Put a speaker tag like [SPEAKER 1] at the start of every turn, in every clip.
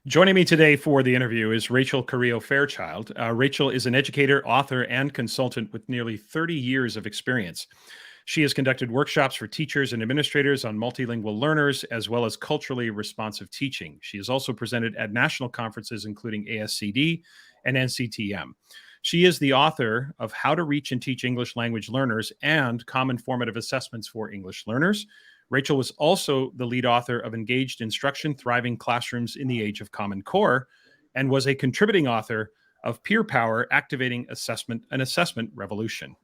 [SPEAKER 1] Joining me today for the interview is Rachel Carrillo Fairchild. Rachel is an educator, author, and consultant with nearly 30 years of experience. She has conducted workshops for teachers and administrators on multilingual learners, as well as culturally responsive teaching. She has also presented at national conferences, including ASCD and NCTM. She is the author of How to Reach and Teach English Language Learners and Common Formative Assessments for English Learners. Rachel was also the lead author of Engaged Instruction, Thriving Classrooms in the Age of Common Core, and was a contributing author of Peer Power, Activating an Assessment Revolution.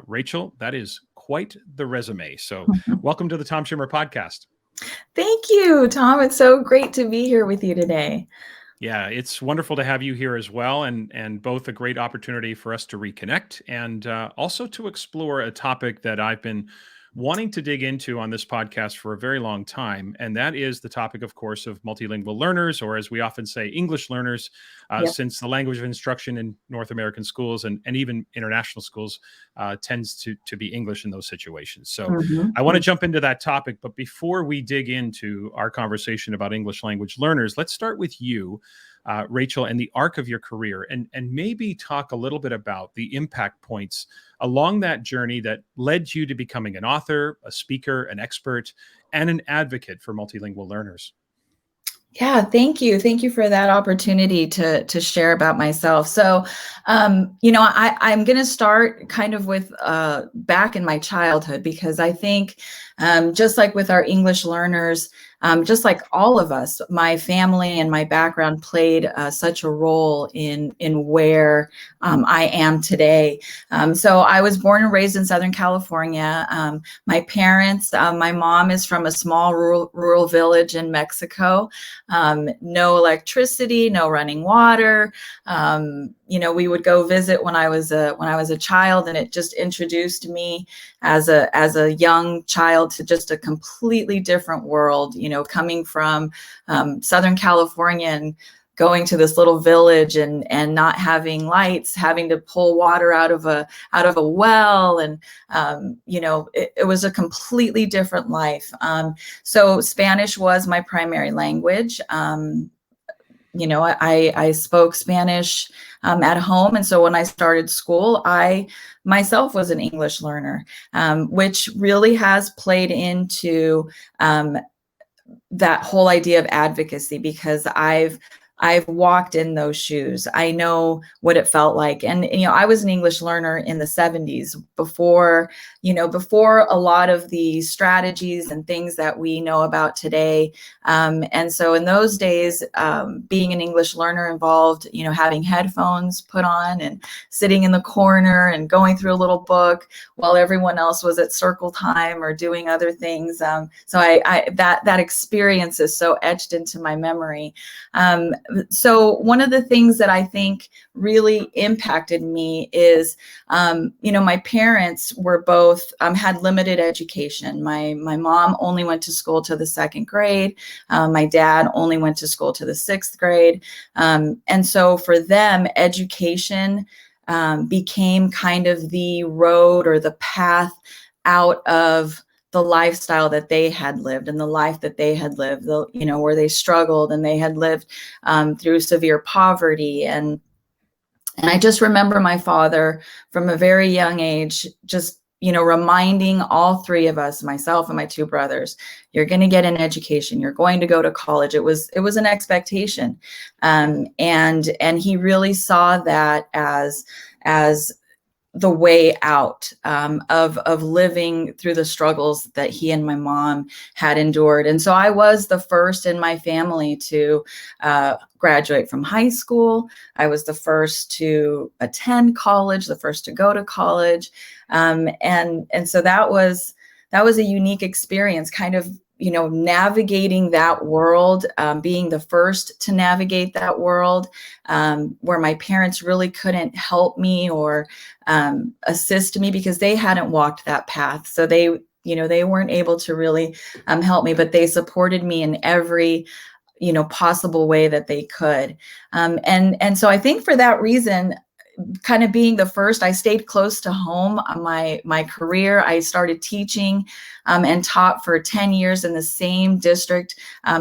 [SPEAKER 1] Rachel, that is quite the resume. So welcome to the Tom Schimmer podcast.
[SPEAKER 2] Thank you, Tom. It's so great to be here with you today.
[SPEAKER 1] Yeah, it's wonderful to have you here as well, and both a great opportunity for us to reconnect and also to explore a topic that I've been wanting to dig into on this podcast for a very long time. And that is the topic, of course, of multilingual learners, or as we often say, English learners, since the language of instruction in North American schools and even international schools tends to be English in those situations. So I want to jump into that topic. But before we dig into our conversation about English language learners, let's start with you, Rachel, and the arc of your career, and maybe talk a little bit about the impact points along that journey that led you to becoming an author, a speaker, an expert, and an advocate for multilingual learners.
[SPEAKER 2] Yeah, thank you. Thank you for that opportunity to share about myself. So, I'm going to start kind of with back in my childhood, because I think just like with our English learners, just like all of us, my family and my background played such a role in where I am today. So I was born and raised in Southern California. My parents, my mom is from a small rural village in Mexico. No electricity, no running water. We would go visit when I was a child, and it just introduced me as a young child to just a completely different world. Coming from Southern California and going to this little village and not having lights, having to pull water out of a well, and it was a completely different life. So Spanish was my primary language. I spoke Spanish at home. And so when I started school, I myself was an English learner, which really has played into that whole idea of advocacy, because I've walked in those shoes. I know what it felt like. And, I was an English learner in the 70s before a lot of the strategies and things that we know about today. And so in those days, being an English learner involved, having headphones put on and sitting in the corner and going through a little book while everyone else was at circle time or doing other things. So that experience is so etched into my memory. So one of the things that I think really impacted me is, my parents were both, had limited education. My mom only went to school to the 2nd grade. My dad only went to school to the 6th grade. And so for them, education became kind of the road or the path out of the lifestyle that they had lived and the life that they had lived, where they struggled and they had lived through severe poverty. And I just remember my father from a very young age, just, reminding all three of us, myself and my 2 brothers, you're going to get an education. You're going to go to college. It was an expectation. And he really saw that as the way out of living through the struggles that he and my mom had endured. And so I was the first in my family to graduate from high school. I was the first to attend college, the first to go to college. And so that was a unique experience, kind of, navigating that world, being the first to navigate that world, where my parents really couldn't help me or assist me because they hadn't walked that path. So they weren't able to really help me, but they supported me in every possible way that they could. And so I think for that reason, kind of being the first, I stayed close to home. My career, I started teaching and taught for 10 years in the same district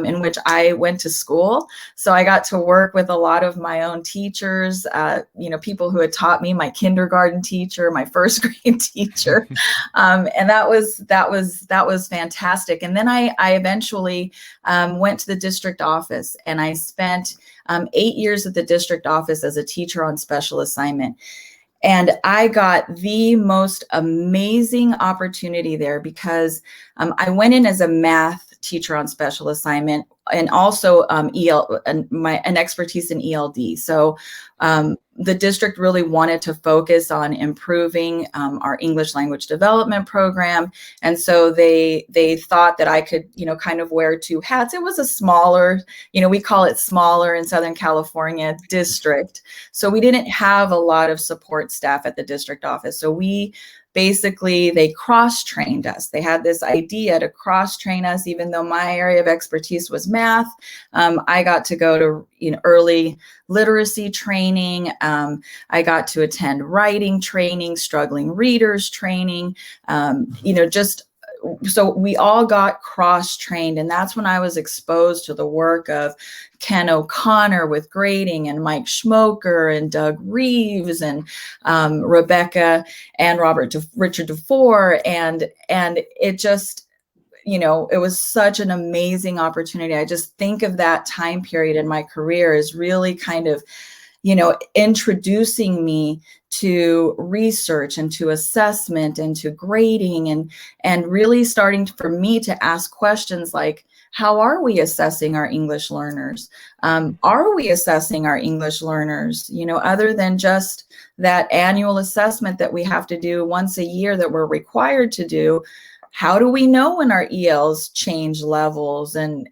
[SPEAKER 2] in which I went to school. So I got to work with a lot of my own teachers, people who had taught me, my kindergarten teacher, my first grade teacher. And that was fantastic. And then I eventually went to the district office, and I spent 8 years at the district office as a teacher on special assignment. And I got the most amazing opportunity there because I went in as a math teacher on special assignment, and also an expertise in ELD. So the district really wanted to focus on improving our English language development program. And so they thought that I could, kind of wear two hats. It was a smaller, we call it smaller in Southern California district. So we didn't have a lot of support staff at the district office. So they cross-trained us. They had this idea to cross-train us, even though my area of expertise was math. I got to go to early literacy training. I got to attend writing training, struggling readers training, so we all got cross-trained, and that's when I was exposed to the work of Ken O'Connor with grading, and Mike Schmoker, and Doug Reeves, and Rebecca and Richard DeFore, and it just, it was such an amazing opportunity. I just think of that time period in my career as really kind of, introducing me to research and to assessment and to grading, and really starting for me to ask questions like, how are we assessing our English learners? Are we assessing our English learners, other than just that annual assessment that we have to do once a year that we're required to do? How do we know when our ELs change levels, and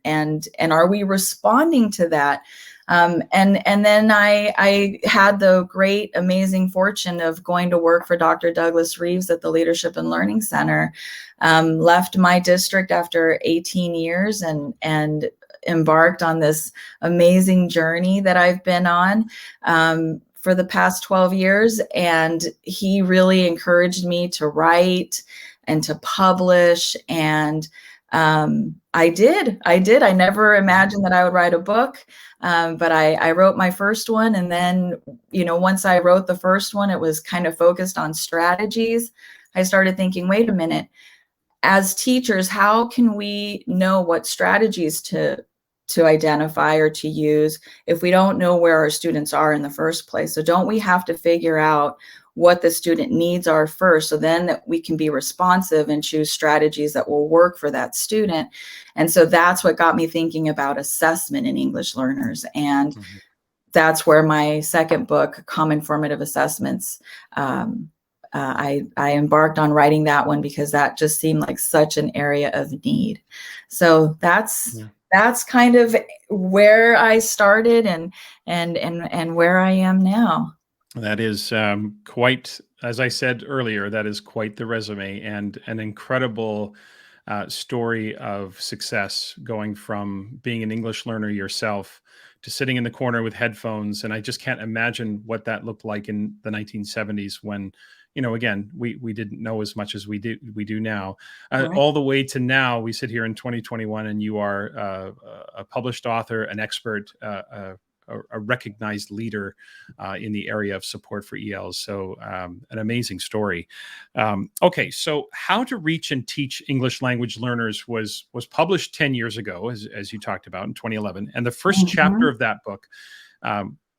[SPEAKER 2] are we responding to that? And then I had the great, amazing fortune of going to work for Dr. Douglas Reeves at the Leadership and Learning Center. Left my district after 18 years and embarked on this amazing journey that I've been on for the past 12 years. And he really encouraged me to write and to publish, and I did. I never imagined that I would write a book, but I wrote my first one. And then, once I wrote the first one, it was kind of focused on strategies. I started thinking, wait a minute, as teachers, how can we know what strategies to identify or to use if we don't know where our students are in the first place? So don't we have to figure out what the student needs are first, so then that we can be responsive and choose strategies that will work for that student? And so that's what got me thinking about assessment in English learners. And that's where my second book, Common Formative Assessments, I embarked on writing that one because that just seemed like such an area of need. So that's kind of where I started and where I am now.
[SPEAKER 1] That is quite, as I said earlier, that is quite the resume, and an incredible story of success, going from being an English learner yourself to sitting in the corner with headphones. And I just can't imagine what that looked like in the 1970s when, again, we didn't know as much as we do now, right. All the way to now. We sit here in 2021, and you are a published author, an expert, a recognized leader in the area of support for ELs. So an amazing story. Okay, so How to Reach and Teach English Language Learners was published 10 years ago, as you talked about, in 2011. And the first chapter of that book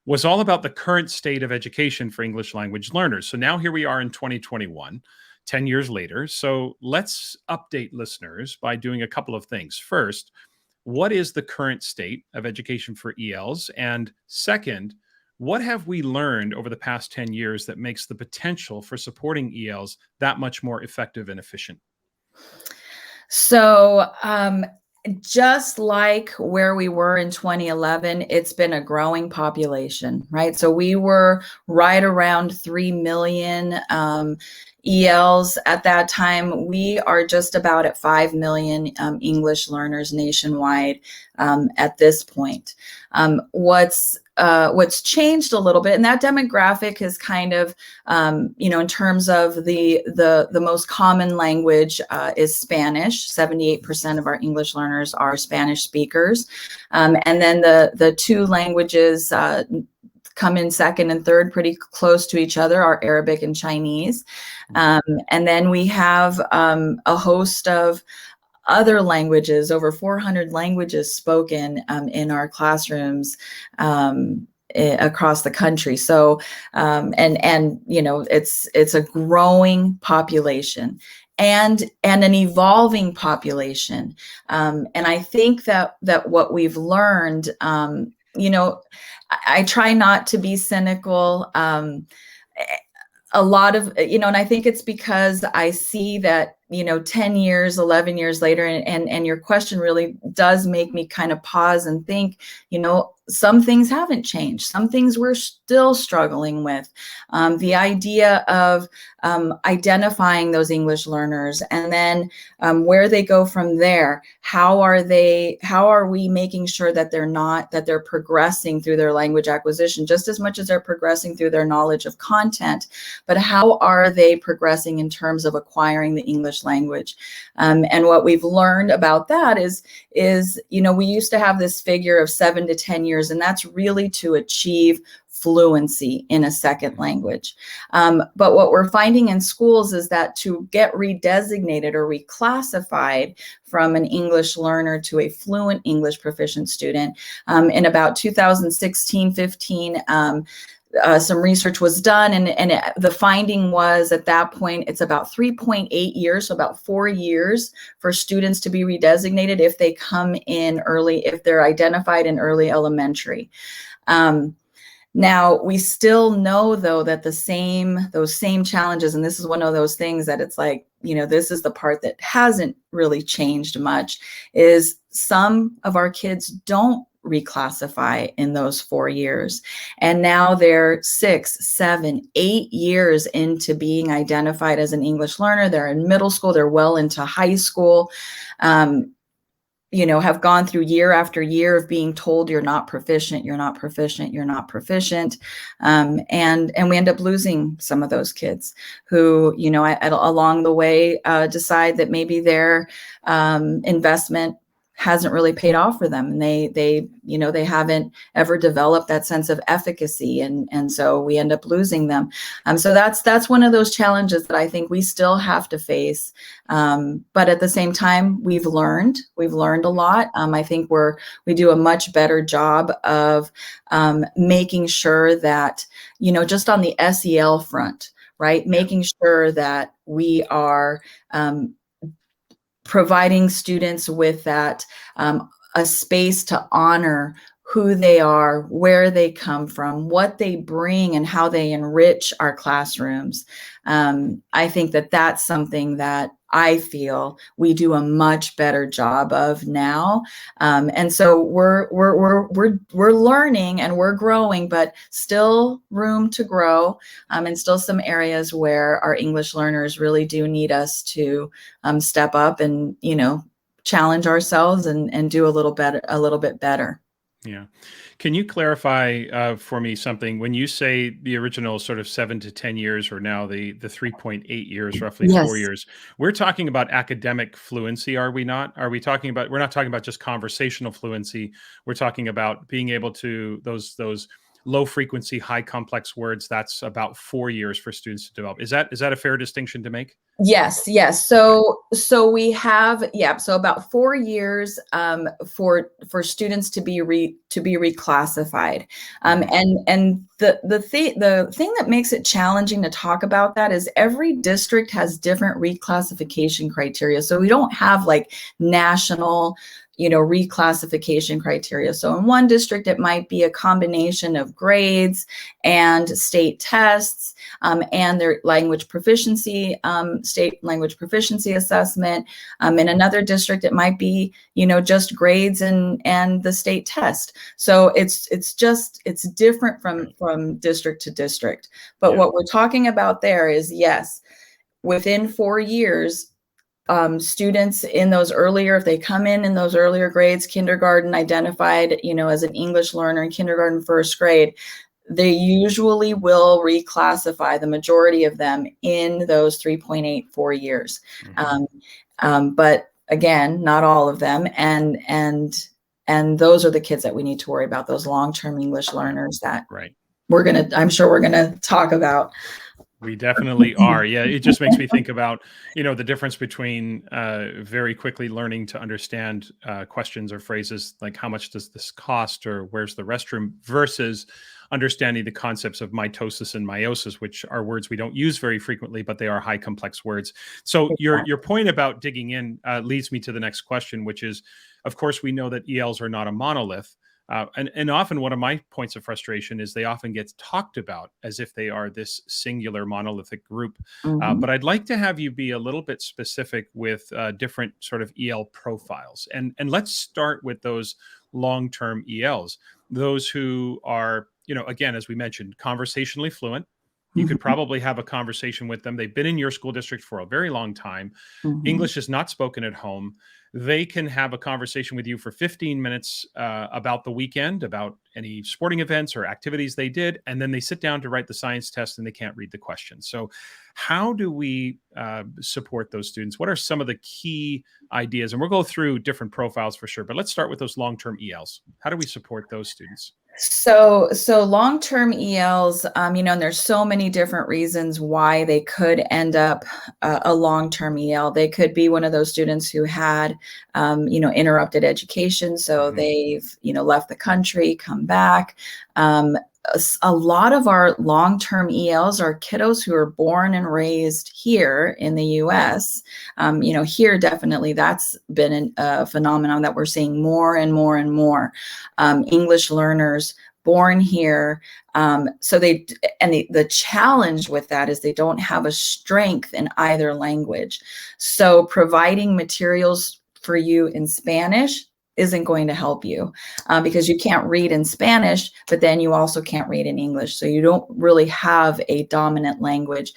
[SPEAKER 1] was all about the current state of education for English language learners. So now here we are in 2021, 10 years later. So let's update listeners by doing a couple of things. First, what is the current state of education for ELs? And second, what have we learned over the past 10 years that makes the potential for supporting ELs that much more effective and efficient?
[SPEAKER 2] So just like where we were in 2011, it's been a growing population, right? So we were right around 3 million ELs at that time. We are just about at 5 million English learners nationwide at this point. What's what's changed a little bit, and that demographic is kind of, in terms of the most common language is Spanish. 78% of our English learners are Spanish speakers, and then the two languages come in second and third, pretty close to each other, are Arabic and Chinese, and then we have a host of other languages, over 400 languages spoken in our classrooms across the country. So, it's a growing population and an evolving population. And I think that what we've learned, I try not to be cynical. A lot of, and I think it's because I see that, 10 years, 11 years later, and your question really does make me kind of pause and think, some things haven't changed. Some things we're still struggling with. The idea of identifying those English learners, and then where they go from there. How are we making sure that they're progressing through their language acquisition just as much as they're progressing through their knowledge of content, but how are they progressing in terms of acquiring the English language? And what we've learned about that is, we used to have this figure of 7 to 10 years, and that's really to achieve fluency in a second language. But what we're finding in schools is that to get redesignated or reclassified from an English learner to a fluent English proficient student, in about 2016-15, some research was done, and the finding was at that point, it's about 3.8 years, so about 4 years for students to be redesignated if they come in early, if they're identified in early elementary. Now, we still know, though, that those same challenges, and this is one of those things that it's like, this is the part that hasn't really changed much, is some of our kids don't reclassify in those 4 years. And now they're 6, 7, 8 years into being identified as an English learner. They're in middle school, they're well into high school, have gone through year after year of being told you're not proficient, you're not proficient, you're not proficient. And we end up losing some of those kids who, along the way, decide that maybe their investment hasn't really paid off for them, and they haven't ever developed that sense of efficacy, and so we end up losing them. So that's one of those challenges that I think we still have to face. But at the same time, we've learned a lot. I think we do a much better job of making sure that, just on the SEL front, right, making sure that we are providing students with that, a space to honor who they are, where they come from, what they bring, and how they enrich our classrooms. I think that that's something that I feel we do a much better job of now. And so we're learning and we're growing, but still room to grow, and still some areas where our English learners really do need us to step up and, challenge ourselves and do a little bit better.
[SPEAKER 1] Yeah. Can you clarify for me something? When you say the original sort of 7 to 10 years, or now the 3.8 years, roughly
[SPEAKER 2] Yes.
[SPEAKER 1] 4 years, we're talking about academic fluency, are we not? We're not talking about just conversational fluency. We're talking about being able to, those low frequency, high complex words, that's about 4 years for students to develop. Is that a fair distinction to make?
[SPEAKER 2] Yes. So we have, so about 4 years for students to be reclassified. And the thing that makes it challenging to talk about that is every district has different reclassification criteria. So we don't have like national reclassification criteria. So in one district, it might be a combination of grades and state tests, and their language proficiency, state language proficiency assessment. In another district, it might be, just grades and the state test. So it's different from district to district. But what we're talking about there is, yes, within 4 years, students in those earlier, if they come in those earlier grades, kindergarten identified, as an English learner in kindergarten, first grade, they usually will reclassify the majority of them in those 3.84 years. But again, not all of them. And those are the kids that we need to worry about, those long-term English learners that I'm sure we're gonna talk about.
[SPEAKER 1] We definitely are. Yeah, it just makes me think about, the difference between very quickly learning to understand questions or phrases like how much does this cost or where's the restroom versus understanding the concepts of mitosis and meiosis, which are words we don't use very frequently, but they are high complex words. So your point about digging in leads me to the next question, which is, of course, we know that ELs are not a monolith. And often one of my points of frustration is they often get talked about as if they are this singular monolithic group. But I'd like to have you be a little bit specific with different sort of EL profiles. And let's start with those long-term ELs, those who are, again, as we mentioned, conversationally fluent. You could probably have a conversation with them. They've been in your school district for a very long time. English is not spoken at home. They can have a conversation with you for 15 minutes about the weekend, about any sporting events or activities they did, and then they sit down to write the science test and they can't read the questions. So how do we support those students? What are some of the key ideas? And we'll go through different profiles for sure, but let's start with those long-term ELs. How do we support those students?
[SPEAKER 2] So long-term ELs, and there's so many different reasons why they could end up a long-term EL. They could be one of those students who had, interrupted education. So they've, left the country, come back. A lot of our long-term ELs are kiddos who are born and raised here in the US. Here, definitely that's been a phenomenon that we're seeing more and more and more. English learners born here. The challenge with that is they don't have a strength in either language. So providing materials for you in Spanish isn't going to help you because you can't read in Spanish, but then you also can't read in English. So you don't really have a dominant language.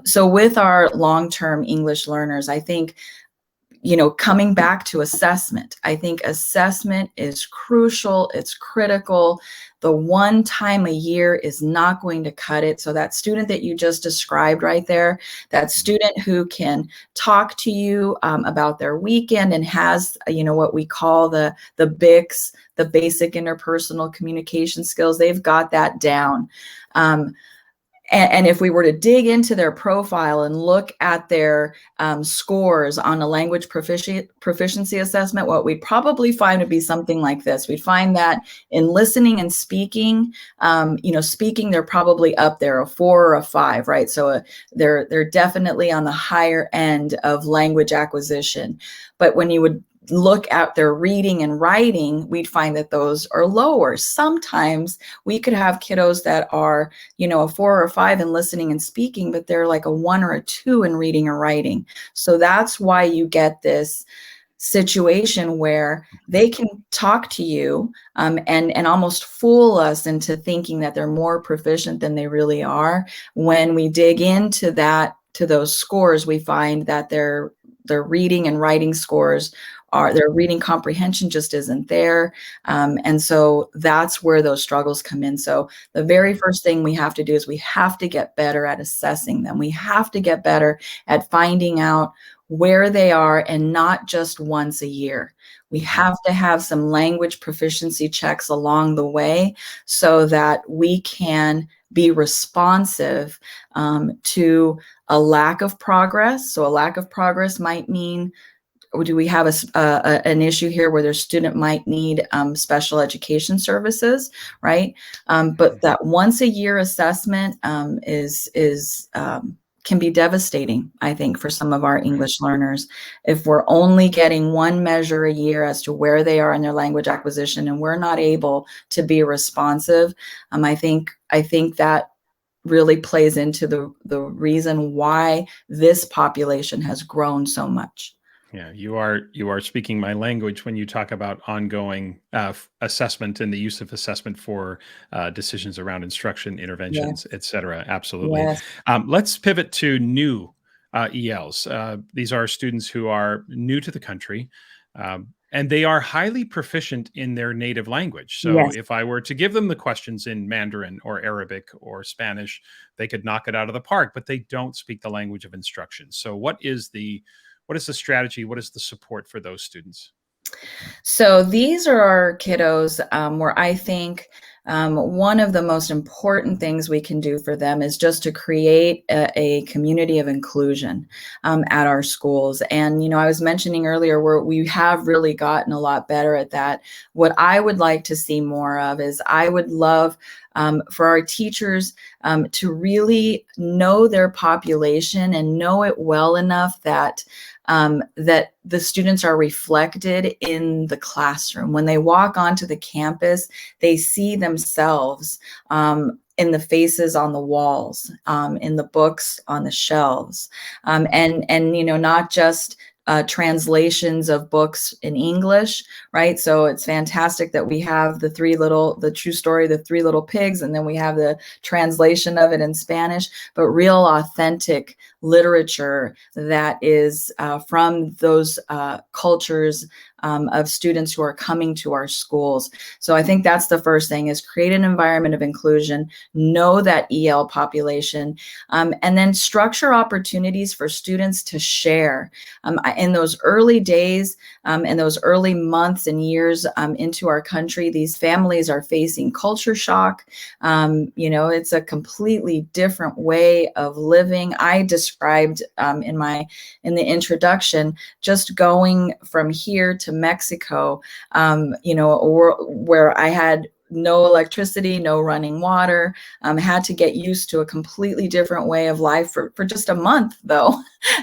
[SPEAKER 2] So with our long-term English learners, I think, coming back to assessment, I think assessment is crucial. It's critical. The one time a year is not going to cut it. So that student that you just described right there, that student who can talk to you about their weekend and has, what we call the BICS, the basic interpersonal communication skills, they've got that down. And if we were to dig into their profile and look at their scores on a language proficiency assessment, what we'd probably find would be something like this. We'd find that in listening and speaking, speaking, they're probably up there, a 4 or a 5, right? So they're definitely on the higher end of language acquisition. But when you would look at their reading and writing, we'd find that those are lower. Sometimes we could have kiddos that are, a 4 or a 5 in listening and speaking, but they're like a 1 or a 2 in reading or writing. So that's why you get this situation where they can talk to you and almost fool us into thinking that they're more proficient than they really are. When we dig into to those scores, we find that their reading and writing scores their reading comprehension just isn't there. And so that's where those struggles come in. So the very first thing we have to do is we have to get better at assessing them. We have to get better at finding out where they are, and not just once a year. We have to have some language proficiency checks along the way so that we can be responsive to a lack of progress. So a lack of progress might mean, do we have an issue here where their student might need special education services, right? But that once a year assessment can be devastating, I think, for some of our English learners. If we're only getting one measure a year as to where they are in their language acquisition and we're not able to be responsive, I think that really plays into the reason why this population has grown so much.
[SPEAKER 1] Yeah, you are speaking my language when you talk about ongoing assessment and the use of assessment for decisions around instruction, interventions, et cetera. Absolutely.
[SPEAKER 2] Yes.
[SPEAKER 1] Let's pivot to new ELs. These are students who are new to the country, and they are highly proficient in their native language. So
[SPEAKER 2] Yes.
[SPEAKER 1] if I were to give them the questions in Mandarin or Arabic or Spanish, they could knock it out of the park, but they don't speak the language of instruction. So what is the strategy? What is the support for those students?
[SPEAKER 2] So these are our kiddos where I think one of the most important things we can do for them is just to create a community of inclusion at our schools. And, I was mentioning earlier where we have really gotten a lot better at that. What I would like to see more of is I would love for our teachers to really know their population and know it well enough that that the students are reflected in the classroom. When they walk onto the campus, they see themselves in the faces on the walls, in the books on the shelves, and not just translations of books in English, right? So it's fantastic that we have the true story, the Three Little Pigs, and then we have the translation of it in Spanish, but real authentic literature that is from those cultures of students who are coming to our schools. So I think that's the first thing, is create an environment of inclusion, know that EL population, and then structure opportunities for students to share. In those early days, in those early months and years into our country, these families are facing culture shock. It's a completely different way of living. I described in the introduction just going from here to Mexico, where I had no electricity, no running water, had to get used to a completely different way of life for just a month, though.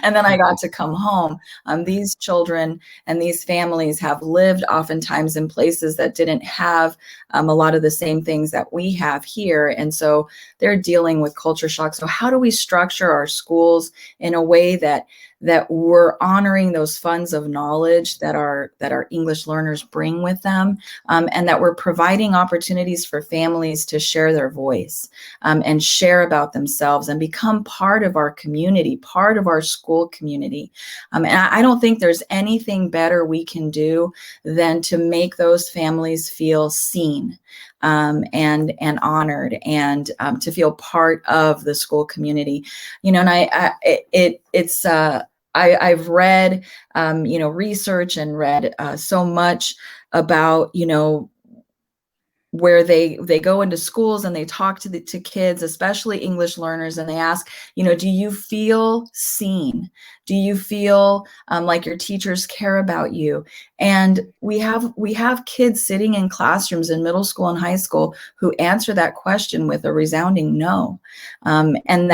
[SPEAKER 2] And then I got to come home. These children and these families have lived oftentimes in places that didn't have a lot of the same things that we have here. And so they're dealing with culture shock. So how do we structure our schools in a way that we're honoring those funds of knowledge that our English learners bring with them, and that we're providing opportunities for families to share their voice and share about themselves and become part of our community, part of our school community. And I don't think there's anything better we can do than to make those families feel seen and honored, and to feel part of the school community. I've read research and read so much about where they go into schools and they talk to kids, especially English learners, and they ask, do you feel seen? Do you feel like your teachers care about you? And we have kids sitting in classrooms in middle school and high school who answer that question with a resounding no, and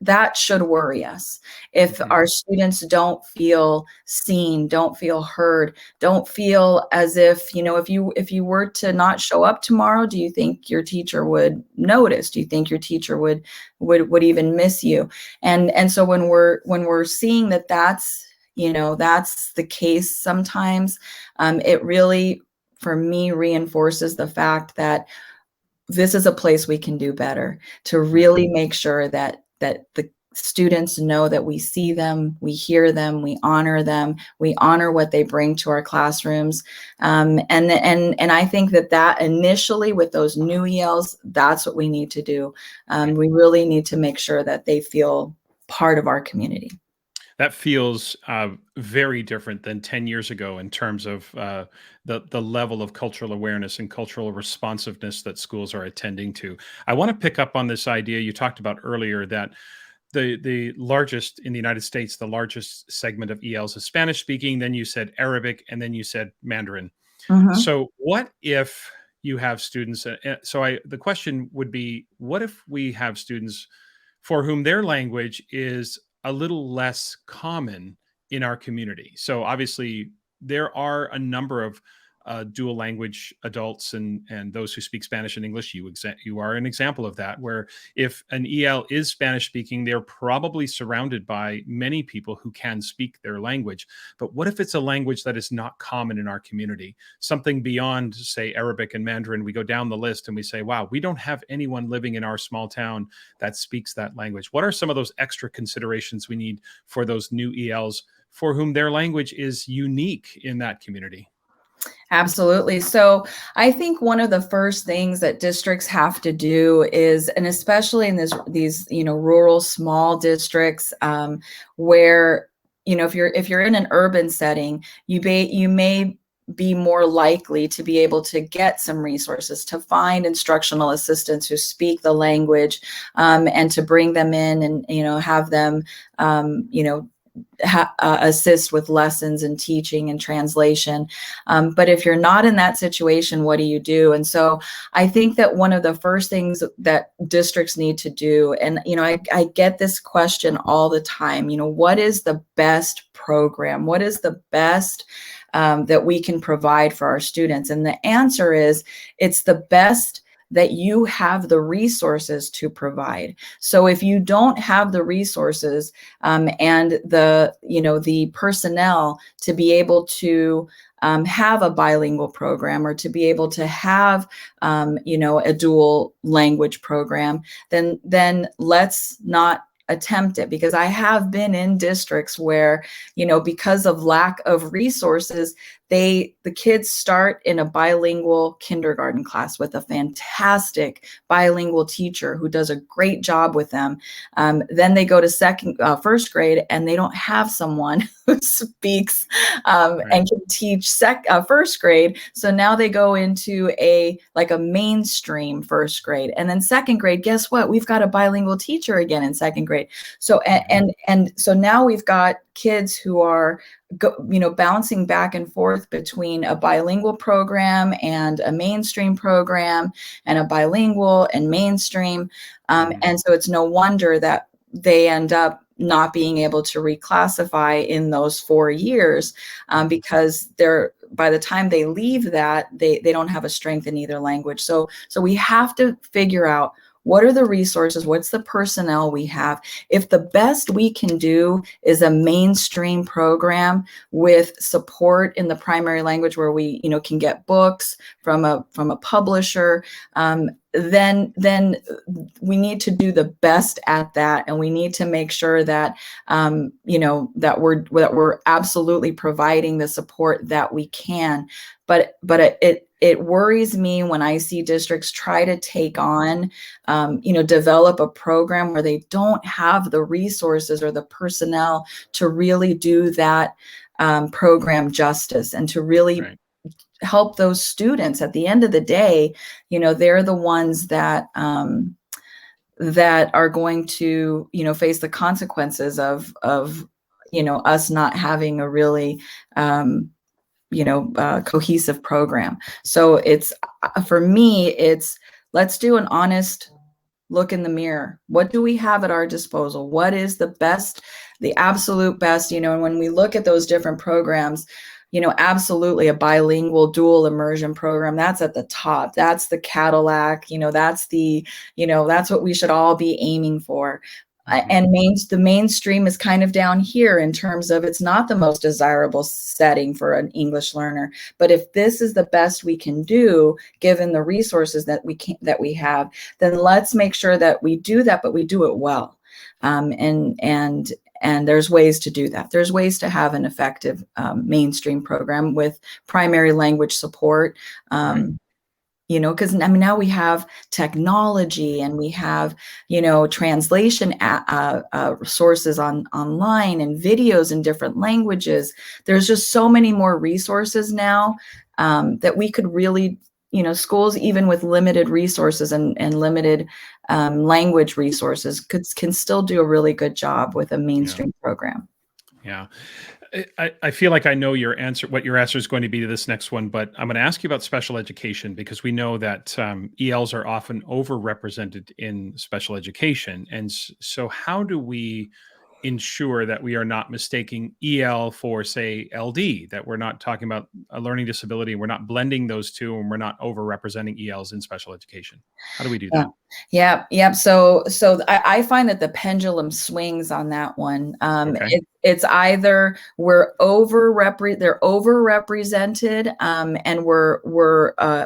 [SPEAKER 2] that should worry us. If our students don't feel seen, don't feel heard, don't feel as if, if you were to not show up tomorrow, do you think your teacher would notice? Do you think your teacher would even miss you? And so when we're seeing that's the case sometimes, it really, for me, reinforces the fact that this is a place we can do better, to really make sure that the students know that we see them, we hear them, we honor what they bring to our classrooms. And I think that initially with those new ELs, that's what we need to do. We really need to make sure that they feel part of our community.
[SPEAKER 1] That feels very different than 10 years ago in terms of the level of cultural awareness and cultural responsiveness that schools are attending to. I want to pick up on this idea you talked about earlier, that the largest in the United States, the largest segment of ELs is Spanish speaking. Then you said Arabic, and then you said Mandarin.
[SPEAKER 2] Mm-hmm.
[SPEAKER 1] So what if you have students? The question would be, what if we have students for whom their language is a little less common in our community? So obviously there are a number of dual language adults and those who speak Spanish and English. You are an example of that, where if an EL is Spanish speaking, they're probably surrounded by many people who can speak their language. But what if it's a language that is not common in our community? Something beyond, say, Arabic and Mandarin. We go down the list and we say, wow, we don't have anyone living in our small town that speaks that language. What are some of those extra considerations we need for those new ELs for whom their language is unique in that community?
[SPEAKER 2] Absolutely. So I think one of the first things that districts have to do is, and especially in these rural small districts, where if you're in an urban setting, you may be more likely to be able to get some resources, to find instructional assistants who speak the language, and to bring them in and have them assist with lessons and teaching and translation. But if you're not in that situation, what do you do? And so I think that one of the first things that districts need to do, and I get this question all the time, what is the best program? What is the best that we can provide for our students? And the answer is, it's the best that you have the resources to provide. So if you don't have the resources and the personnel to be able to have a bilingual program, or to be able to have a dual language program, then let's not attempt it. Because I have been in districts where, because of lack of resources, the kids start in a bilingual kindergarten class with a fantastic bilingual teacher who does a great job with them. Then they go to first grade, and they don't have someone who speaks
[SPEAKER 1] Right.
[SPEAKER 2] and can teach first grade. So now they go into a mainstream first grade, and then second grade. Guess what? We've got a bilingual teacher again in second grade. So and so now we've got kids who are bouncing back and forth between a bilingual program and a mainstream program, and a bilingual and mainstream. And so it's no wonder that they end up not being able to reclassify in those 4 years, because by the time they leave that, they don't have a strength in either language. So we have to figure out, what are the resources? What's the personnel we have? If the best we can do is a mainstream program with support in the primary language, where we, can get books from a publisher, then we need to do the best at that, and we need to make sure that that we're absolutely providing the support that we can. But it worries me when I see districts try to take on, develop a program where they don't have the resources or the personnel to really do that program justice, and to really help those students. At the end of the day, they're the ones that are going to, face the consequences of us not having a really cohesive program. So it's, for me, let's do an honest look in the mirror. What do we have at our disposal? What is the best, the absolute best? And when we look at those different programs, absolutely a bilingual dual immersion program, that's at the top. That's the Cadillac, that's what we should all be aiming for. And the mainstream is kind of down here in terms of, it's not the most desirable setting for an English learner. But if this is the best we can do, given the resources that we have, then let's make sure that we do that, but we do it well. And there's ways to do that. There's ways to have an effective mainstream program with primary language support. Because now we have technology, and we have, translation sources online, and videos in different languages. There's just so many more resources now that we could really, schools, even with limited resources and limited language resources, can still do a really good job with a mainstream program.
[SPEAKER 1] Yeah. I feel like I know what your answer is going to be to this next one, but I'm going to ask you about special education, because we know that ELs are often overrepresented in special education. And so how do we ensure that we are not mistaking EL for, say, LD, that we're not talking about a learning disability, we're not blending those two, and we're not overrepresenting ELs in special education? How do we do that?
[SPEAKER 2] Yeah. So I find that the pendulum swings on that one.
[SPEAKER 1] Okay.
[SPEAKER 2] It's either they're overrepresented, and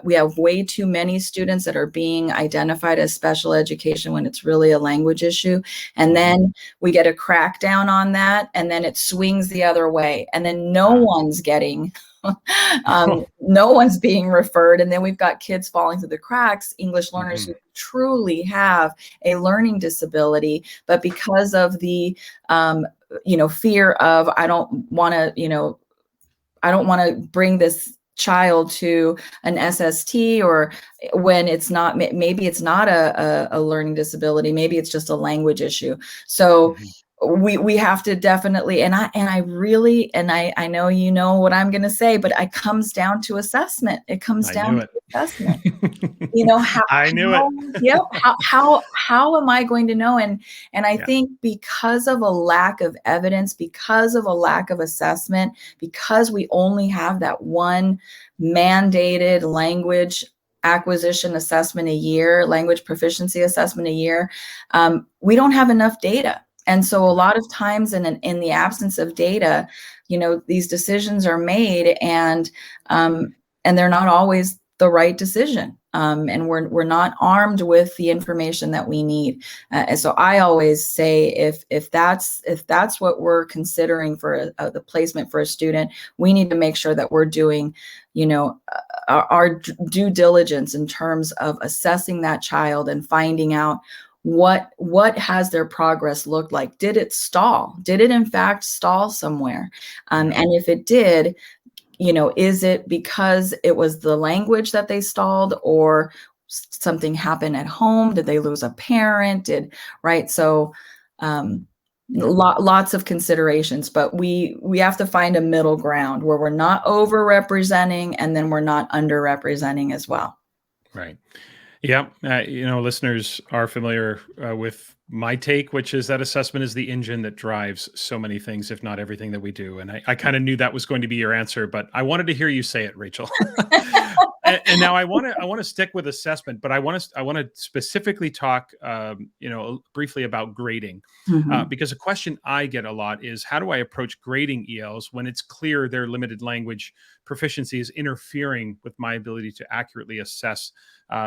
[SPEAKER 2] we have way too many students that are being identified as special education when it's really a language issue. And then we get a crackdown on that, and then it swings the other way. And then no one's getting no one's being referred. And then we've got kids falling through the cracks, English learners who truly have a learning disability, but because of the, fear of, I don't want to bring this child to an SST, or when it's not, maybe it's not a learning disability, maybe it's just a language issue. So we have to definitely, and I know you know what I'm going to say, but it comes down to assessment. It comes down to assessment.
[SPEAKER 1] I knew it.
[SPEAKER 2] Yep. How am I going to know? And I think because of a lack of evidence, because of a lack of assessment, because we only have that one mandated language acquisition assessment a year, language proficiency assessment a year, we don't have enough data. And so a lot of times in the absence of data, these decisions are made, and they're not always the right decision. And we're not armed with the information that we need. And so I always say, if that's what we're considering for the placement for a student, we need to make sure that we're doing, our due diligence in terms of assessing that child and finding out what has their progress looked like. Did it stall? Did it in fact stall somewhere? And if it did, is it because it was the language that they stalled, or something happened at home? Did they lose a parent? So lots of considerations, but we have to find a middle ground where we're not overrepresenting and then we're not underrepresenting as well.
[SPEAKER 1] Right. Yeah. Listeners are familiar with my take, which is that assessment is the engine that drives so many things, if not everything that we do. And I kind of knew that was going to be your answer, but I wanted to hear you say it, Rachel. And now I want to stick with assessment, but I want to specifically talk, briefly about grading, because a question I get a lot is, how do I approach grading ELs when it's clear their limited language proficiency is interfering with my ability to accurately assess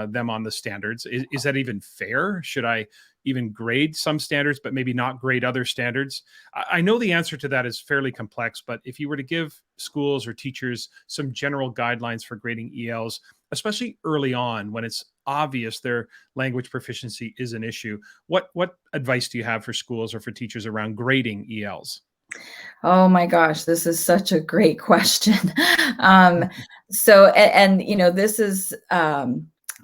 [SPEAKER 1] them on the standards? Is that even fair? Should I even grade some standards, but maybe not grade other standards? I know the answer to that is fairly complex, but if you were to give schools or teachers some general guidelines for grading ELs, especially early on when it's obvious their language proficiency is an issue, what advice do you have for schools or for teachers around grading ELs?
[SPEAKER 2] Oh my gosh, this is such a great question.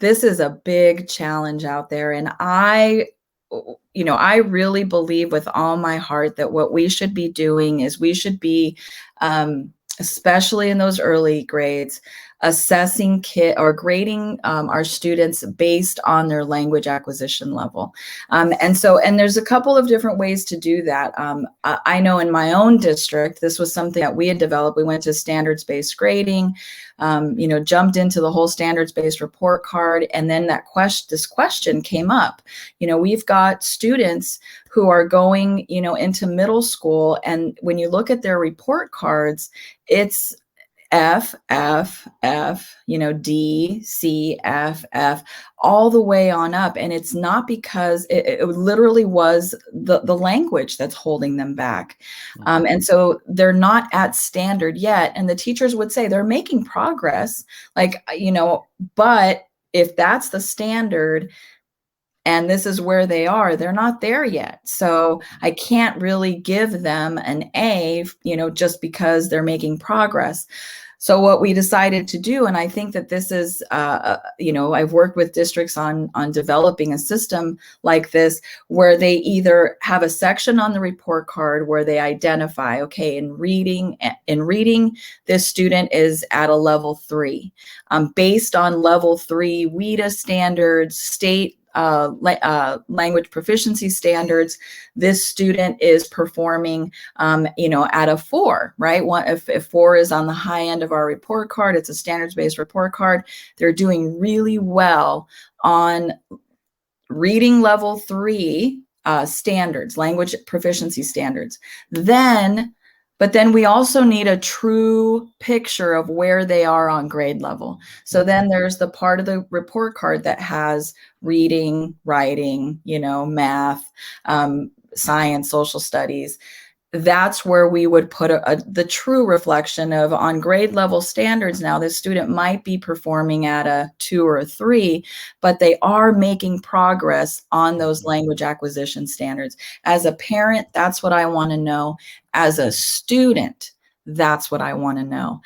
[SPEAKER 2] This is a big challenge out there. And I really believe with all my heart that what we should be doing is we should be, especially in those early grades, assessing grading our students based on their language acquisition level. And there's a couple of different ways to do that. I know in my own district, this was something that we had developed. We went to standards-based grading, jumped into the whole standards-based report card. And then this question came up. We've got students who are going, into middle school. And when you look at their report cards, it's F, F, F, D, C, F, F, all the way on up. And it's not because it literally was the language that's holding them back. And so they're not at standard yet. And the teachers would say they're making progress, but if that's the standard, and this is where they are, they're not there yet. So I can't really give them an A, just because they're making progress. So what we decided to do, and I think that this is, I've worked with districts on developing a system like this, where they either have a section on the report card where they identify, okay, in reading, this student is at a level 3. Based on level 3 WIDA standards, state language proficiency standards, this student is performing, at a 4, right? If 4 is on the high end of our report card, it's a standards-based report card. They're doing really well on reading level 3 standards, language proficiency standards. But then we also need a true picture of where they are on grade level. So then there's the part of the report card that has reading, writing, math, science, social studies. That's where we would put the true reflection of, on grade level standards. Now, this student might be performing at a 2 or a 3, but they are making progress on those language acquisition standards. As a parent, that's what I want to know. As a student, that's what I want to know,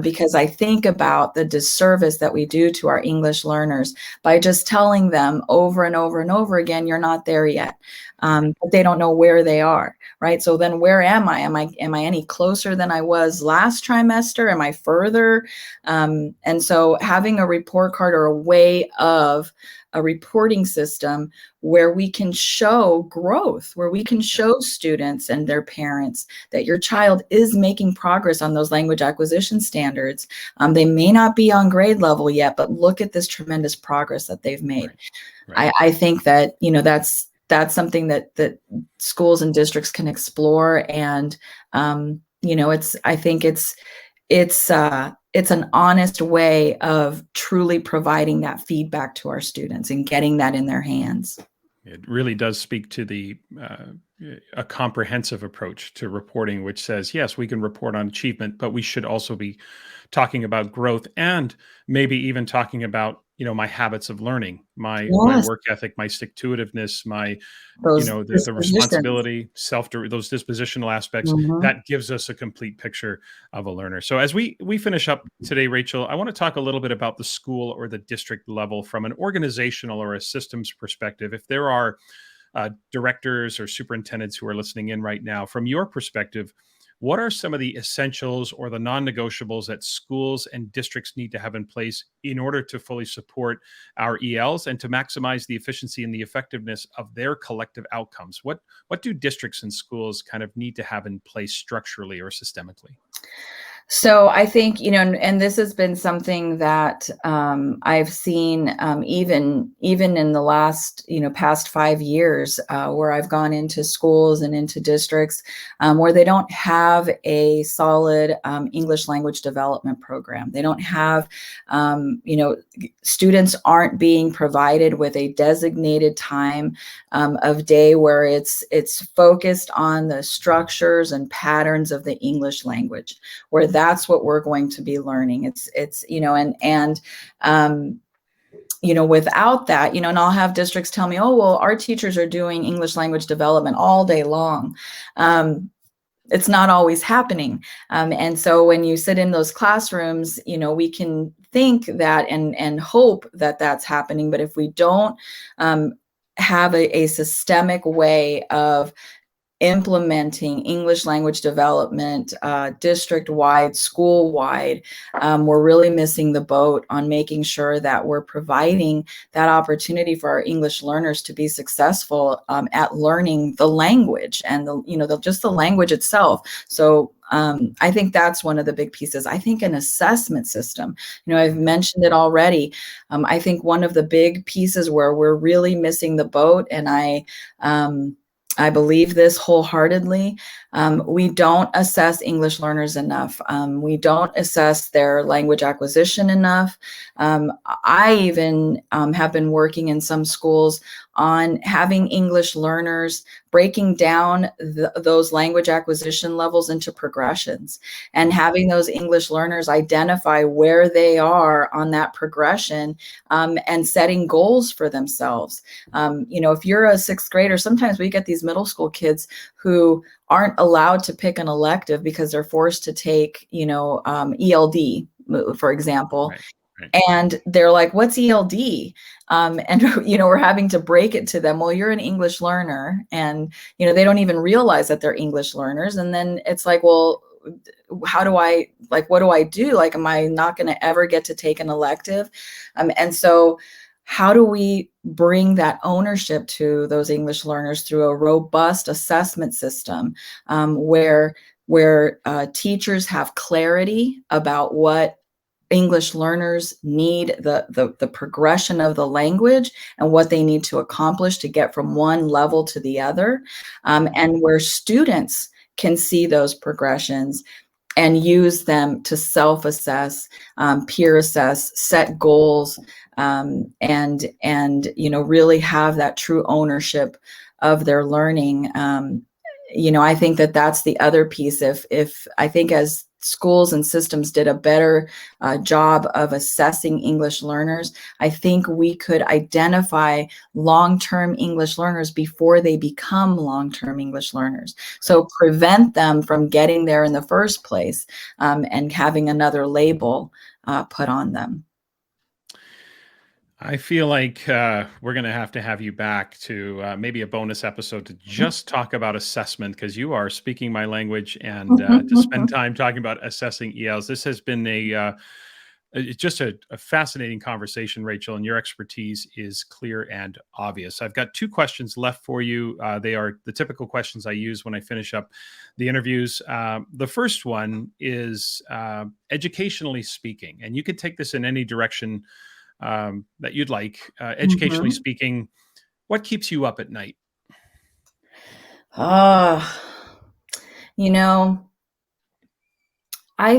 [SPEAKER 2] because I think about the disservice that we do to our English learners by just telling them over and over and over again, you're not there yet. But they don't know where they are, right? So then where am I? Am I any closer than I was last trimester? Am I further? And so having a report card or a way of a reporting system where we can show growth, where we can show students and their parents that your child is making progress on those language acquisition standards. They may not be on grade level yet, but look at this tremendous progress that they've made. Right. I think that, that's something that schools and districts can explore. And, I think it's an honest way of truly providing that feedback to our students and getting that in their hands.
[SPEAKER 1] It really does speak to a comprehensive approach to reporting, which says, yes, we can report on achievement, but we should also be talking about growth, and maybe even talking about, my habits of learning, my work ethic, my stick-to-itiveness, the responsibility, those dispositional aspects. That gives us a complete picture of a learner. So as we finish up today, Rachel, I want to talk a little bit about the school or the district level from an organizational or a systems perspective. If there are directors or superintendents who are listening in right now, from your perspective, what are some of the essentials or the non-negotiables that schools and districts need to have in place in order to fully support our ELs and to maximize the efficiency and the effectiveness of their collective outcomes? What do districts and schools kind of need to have in place structurally or systemically?
[SPEAKER 2] So I think, and this has been something that I've seen even in the last, past 5 years, where I've gone into schools and into districts where they don't have a solid English language development program. They don't have, students aren't being provided with a designated time of day where it's focused on the structures and patterns of the English language, where that's what we're going to be learning. It's without that, and I'll have districts tell me, oh, well, our teachers are doing English language development all day long. It's not always happening. And so when you sit in those classrooms, we can think that and hope that that's happening. But if we don't have a systemic way of implementing English language development district-wide, school-wide, we're really missing the boat on making sure that we're providing that opportunity for our English learners to be successful at learning the language and just the language itself. So I think that's one of the big pieces. I think an assessment system, I've mentioned it already. I think one of the big pieces where we're really missing the boat, and I believe this wholeheartedly. We don't assess English learners enough. We don't assess their language acquisition enough. I even have been working in some schools on having English learners breaking down those language acquisition levels into progressions, and having those English learners identify where they are on that progression and setting goals for themselves. If you're a 6th grader, sometimes we get these middle school kids who aren't allowed to pick an elective because they're forced to take, ELD, for example. Right. And they're like, what's ELD? And, we're having to break it to them. Well, you're an English learner, and, they don't even realize that they're English learners. And then it's like, well, what do I do? Like, am I not going to ever get to take an elective? And so how do we bring that ownership to those English learners through a robust assessment system, where teachers have clarity about what English learners need, the progression of the language and what they need to accomplish to get from one level to the other, and where students can see those progressions and use them to self-assess, peer assess, set goals, and really have that true ownership of their learning. I think that that's the other piece. If I think as schools and systems did a better job of assessing English learners, I think we could identify long-term English learners before they become long-term English learners. So prevent them from getting there in the first place, and having another label put on them.
[SPEAKER 1] I feel like we're going to have you back to maybe a bonus episode to just talk about assessment, because you are speaking my language, and to spend time talking about assessing ELs. This has been it's just a fascinating conversation, Rachel, and your expertise is clear and obvious. I've got two questions left for you. They are the typical questions I use when I finish up the interviews. The first one is educationally speaking, and you could take this in any direction that you'd like. Educationally speaking, what keeps you up at night?
[SPEAKER 2] I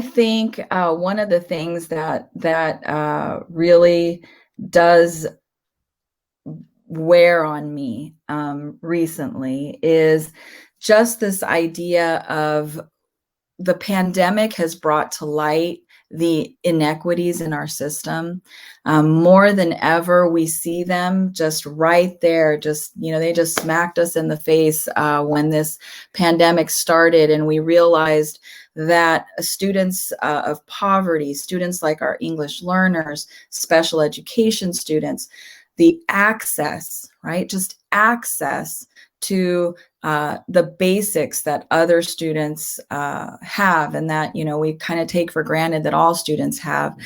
[SPEAKER 2] think one of the things that really does wear on me recently is just this idea of the pandemic has brought to light the inequities in our system. More than ever, we see them just right there. They just smacked us in the face when this pandemic started, and we realized that students of poverty, students like our English learners, special education students, the access, right? Just access to the basics that other students have, and that we kind of take for granted that all students have.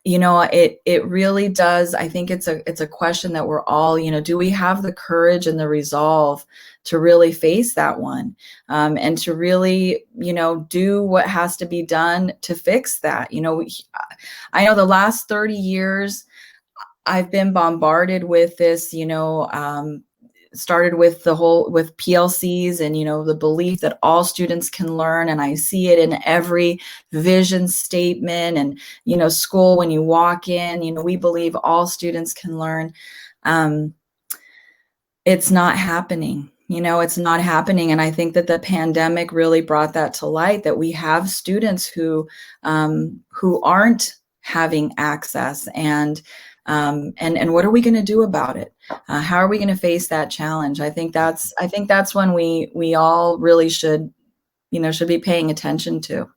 [SPEAKER 2] It really does. I think it's a question that we're all, do we have the courage and the resolve to really face that one, and to really do what has to be done to fix that. I know the last 30 years I've been bombarded with this, started with with PLCs and, the belief that all students can learn. And I see it in every vision statement and, school, when you walk in, we believe all students can learn. It's not happening. It's not happening. And I think that the pandemic really brought that to light, that we have students who aren't having access, and what are we going to do about it? How are we going to face that challenge? I think that's when we all really should be paying attention to.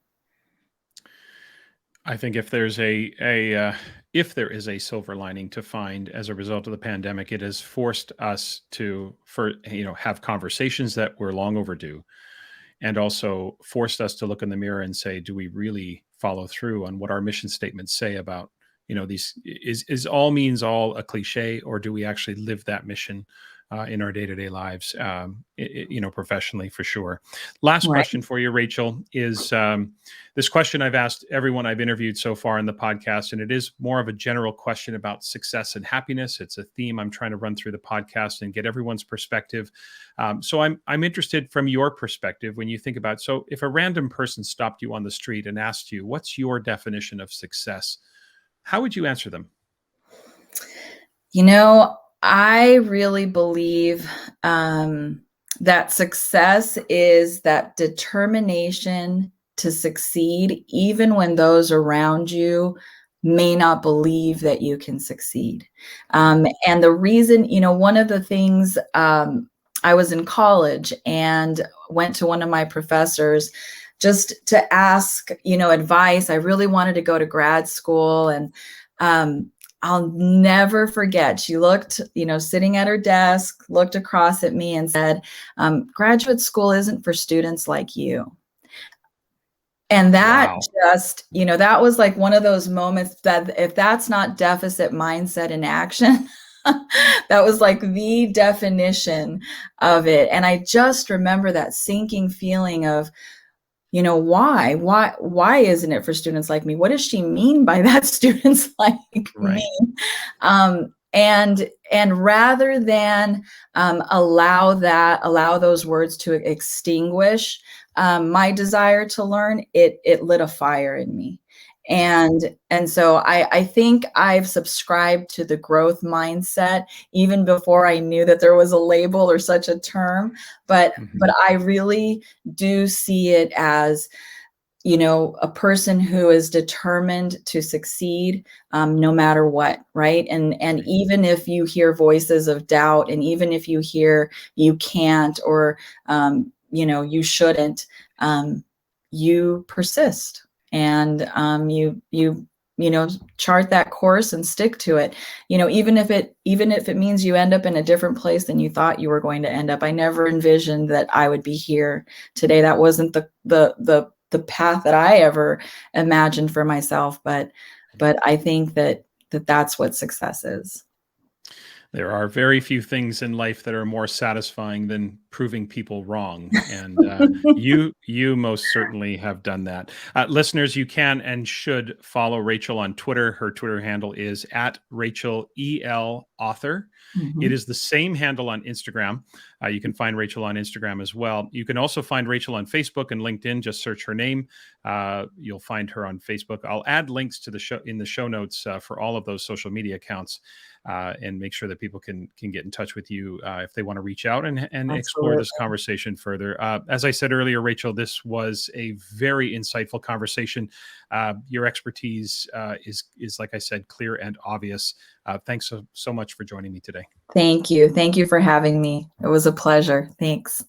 [SPEAKER 1] I think if there's if there is a silver lining to find as a result of the pandemic, it has forced us to have conversations that were long overdue, and also forced us to look in the mirror and say, do we really follow through on what our mission statements say about these? Is all means all a cliche, or do we actually live that mission in our day-to-day lives, professionally, for sure? Last question for you, Rachel, is this question I've asked everyone I've interviewed so far in the podcast, and it is more of a general question about success and happiness. It's a theme I'm trying to run through the podcast and get everyone's perspective. So I'm interested from your perspective when you think about, so if a random person stopped you on the street and asked you, what's your definition of success? How would you answer them?
[SPEAKER 2] I really believe that success is that determination to succeed, even when those around you may not believe that you can succeed. And the reason, one of the things, I was in college and went to one of my professors just to ask, advice. I really wanted to go to grad school, and I'll never forget. She looked, sitting at her desk, looked across at me and said, graduate school isn't for students like you. And that
[SPEAKER 1] Wow.
[SPEAKER 2] just, that was like one of those moments that if that's not deficit mindset in action, that was like the definition of it. And I just remember that sinking feeling of, why isn't it for students like me? What does she mean by that? Students like
[SPEAKER 1] Right.
[SPEAKER 2] me? And rather than allow those words to extinguish my desire to learn, it lit a fire in me. And so I think I've subscribed to the growth mindset even before I knew that there was a label or such a term. But I really do see it as, a person who is determined to succeed, no matter what, right? And even if you hear voices of doubt, and even if you hear you can't, or you shouldn't, you persist, and chart that course and stick to it. Even if it means you end up in a different place than you thought you were going to end up. I never envisioned that I would be here today. That wasn't the path that I ever imagined for myself, but I think that's what success is.
[SPEAKER 1] There are very few things in life that are more satisfying than proving people wrong, and you most certainly have done that. Listeners, you can and should follow Rachel on Twitter. Her Twitter handle is @RachelELAuthor. It
[SPEAKER 2] Mhm.
[SPEAKER 1] is the same handle on Instagram. You can find Rachel on Instagram as well. You can also find Rachel on Facebook and LinkedIn. Just search her name. You'll find her on Facebook. I'll add links to the show in the show notes for all of those social media accounts. And make sure that people can get in touch with you if they want to reach out and explore this
[SPEAKER 2] Absolutely.
[SPEAKER 1] conversation further. As I said earlier, Rachel, this was a very insightful conversation. Your expertise is, like I said, clear and obvious. Thanks so much for joining me today.
[SPEAKER 2] Thank you. Thank you for having me. It was a pleasure. Thanks.